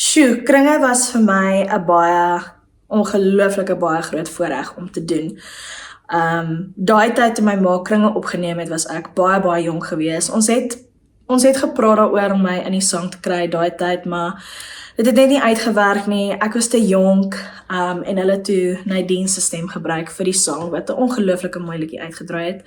Sjoe, kringe was vir my 'n ongelooflike baie groot voorreg om te doen. Daai tyd toe my ma kringe opgeneem het, was ek baie jonk gewees. Ons het gepraat daaroor om my in die sang te kry daai tyd, maar dit het net nie uitgewerk nie. Ek was te jonk, en hulle toe Nadine se stem gebruik vir die sang, wat 'n ongelooflike mooi liedjie uitgedraai het.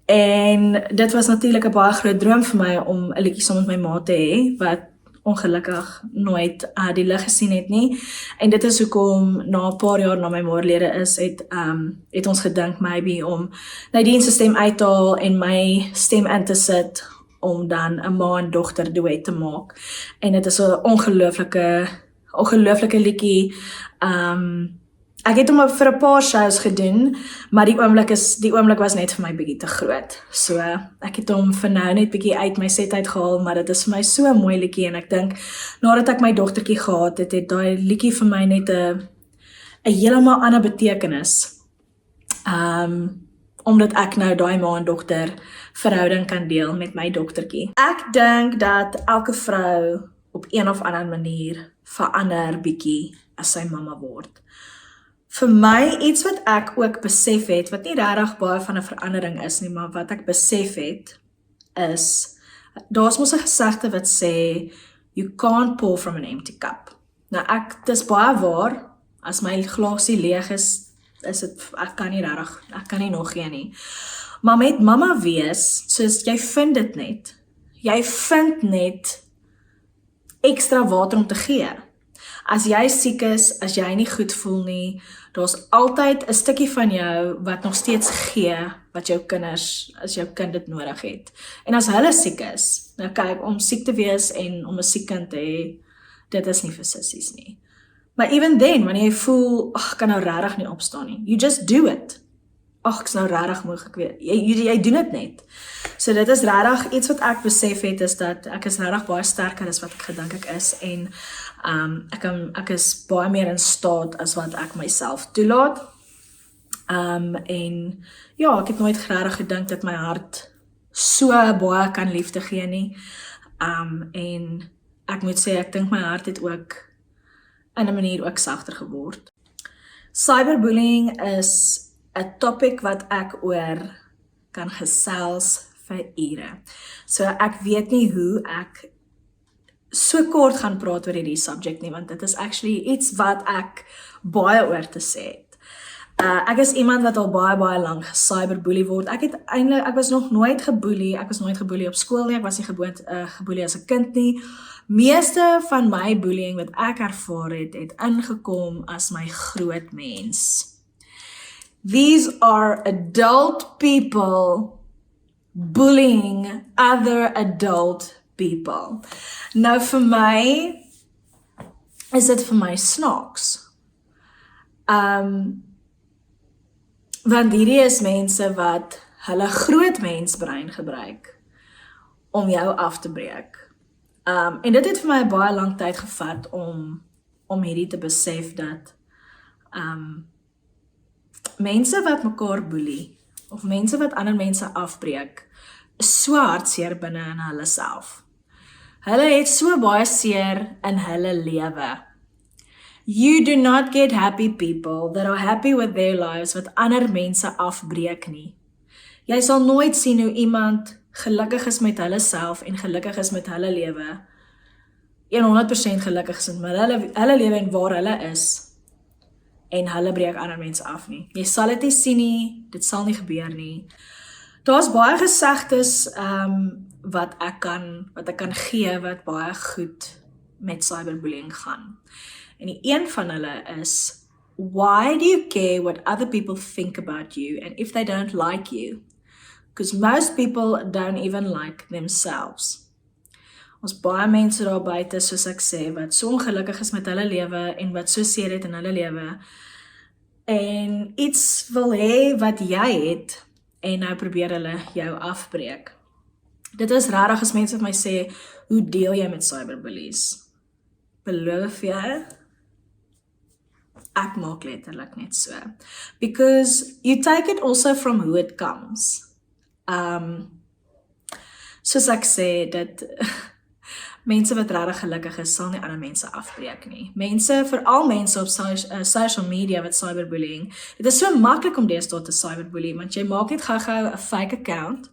En dit was natuurlik 'n baie groot droom vir my om 'n liedjie saam met my ma te hê, wat ongelukkig nooit die lig gesien het nie. En dit is hoekom na 'n paar jaar na my ma oorlede is, het ons gedink maybe om Nadine se stem uit te haal en my stem in te sit om dan 'n ma en dogter duet te maak. En dit is 'n ongelooflike liedjie. Ek het hom vir 'n paar shows gedoen, maar die oomblik was net vir my bietjie te groot. So ek het hom vir nou net bietjie uit my set uitgehaal, maar dit is vir my so 'n mooi liedjie en ek dink nadat ek my dogtertjie gehad het, het daai liedjie vir my net 'n heeltemal ander betekenis. Omdat ek nou daai ma en dogter verhouding kan deel met my dogtertjie. Ek dink dat elke vrou op een of ander manier verander bietjie as sy mamma word. Vir my, iets wat ek ook besef het, wat nie regtig baie van 'n verandering is nie, maar wat ek besef het, is, daar's mos 'n gesegde wat sê, you can't pour from an empty cup. Nou dis baie waar, as my glasie leeg is dit, ek kan nie nog gee nie. Maar met mamma wees, soos jy vind dit net, jy vind net ekstra water om te gee. As jy siek is, as jy nie goed voel nie, daar's altyd 'n stukkie van jou wat nog steeds gee, wat jou kinders, as jou kind dit nodig het. En as hulle siek is, nou kyk, om siek te wees en om 'n siek kind te hê, dit is nie vir sissies nie. Maar even then, wanneer jy voel, ek kan nou regtig nie opstaan nie, you just do it. Ek's nou regtig moeg, ek weet, jy doen dit net. So dit is regtig, iets wat ek besef het, is dat ek is regtig baie sterker as wat ek gedink ek is, en ek is baie meer in staat as wat ek myself toelaat. En ja, ek het nooit regtig gedink dat my hart so baie kan liefde gee nie. En ek moet sê, ek dink my hart het ook in 'n manier ook sagter geword. Cyberbullying is 'n topic wat ek oor kan gesels vir ure. So ek weet nie hoe ek so kort gaan praat oor hierdie subject nie, want dit is actually iets wat ek baie oor te sê het. Ek is iemand wat al baie lank cyberboelie word. Ek was nog nooit geboelie, ek was nooit geboelie op skool nie, ek was nie geboelie as 'n kind nie. Meeste van my bullying wat ek ervaar het ingekom as my groot mens. These are adult people bullying other adult people. Nou vir my, is dit vir my snaaks. Want hierdie is mense wat hulle groot mensbrein gebruik om jou af te breek. En dit het vir my baie lang tyd gevat om hierdie te besef dat mense wat mekaar boelie, of mense wat ander mense afbreek, is so hartseer binne in hulle self. Hulle het so baie seer in hulle lewe. You do not get happy people that are happy with their lives wat ander mense afbreek nie. Jy sal nooit sien hoe iemand gelukkig is met hulle self en gelukkig is met hulle lewe. 100% gelukkig is met hulle lewe en waar hulle is. En hulle breek ander mense af nie. Jy sal dit nie sien nie, dit sal nie gebeur nie. Daar's baie gesegdes wat ek kan gee wat baie goed met cyberbullying gaan. En die een van hulle is, why do you care what other people think about you and if they don't like you? Because most people don't even like themselves. Ons baie mense daar buite, soos ek sê, wat so ongelukkig is met hulle lewe en wat so seer het in hulle lewe en iets wil hê wat jy het en nou probeer hulle jou afbreek. Dit is rarig as mense vir my sê, hoe deel jy met cyberbullies? Beloof jy? Ek maak letterlik net so. Because you take it also from who it comes. Soos ek sê, Mense wat regtig gelukkig is, sal nie ander mense afbreek nie. Mense, veral mense op social media wat cyberbullying, dit is so maklik om deesdae te cyberbully, want jy maak net gou-gou 'n fake account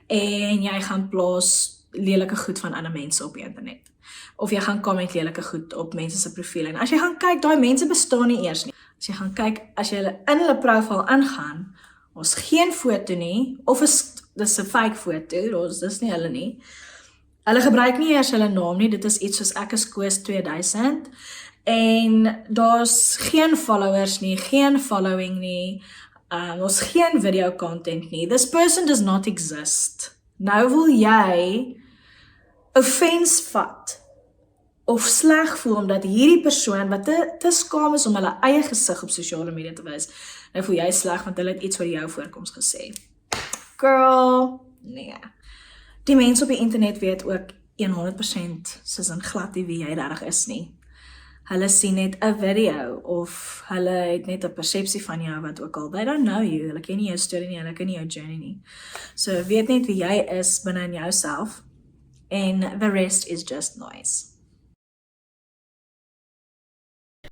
en jy gaan plaas lelike goed van ander mense op die internet. Of jy gaan comment lelike goed op mense se profiele. En as jy gaan kyk, daai mense bestaan nie eers nie. As jy gaan kyk, as jy in hulle profiel ingaan, ons geen foto nie, of dis 'n fake foto, dis nie hulle nie. Hulle gebruik nie eers hulle naam nie, dit is iets soos ek is Koos 2000, en daar's geen followers nie, geen following nie, ons geen video content nie, this person does not exist. Nou wil jy offense vat, of sleg voel, omdat hierdie persoon, wat te skaam is om hulle eie gesig op sosiale media te wys, nou voel jy sleg, want hulle het iets oor jou voorkoms gesê. Girl, nee. Die mense op die internet weet ook 100% soos in glad nie wie jy regtig is nie. Hulle sien net 'n video of hulle het net 'n persepsie van jou wat ook al. They don't know you. Hulle ken nie jou storie nie, hulle ken nie jou journey nie. So weet net wie jy is binne in jouself en the rest is just noise.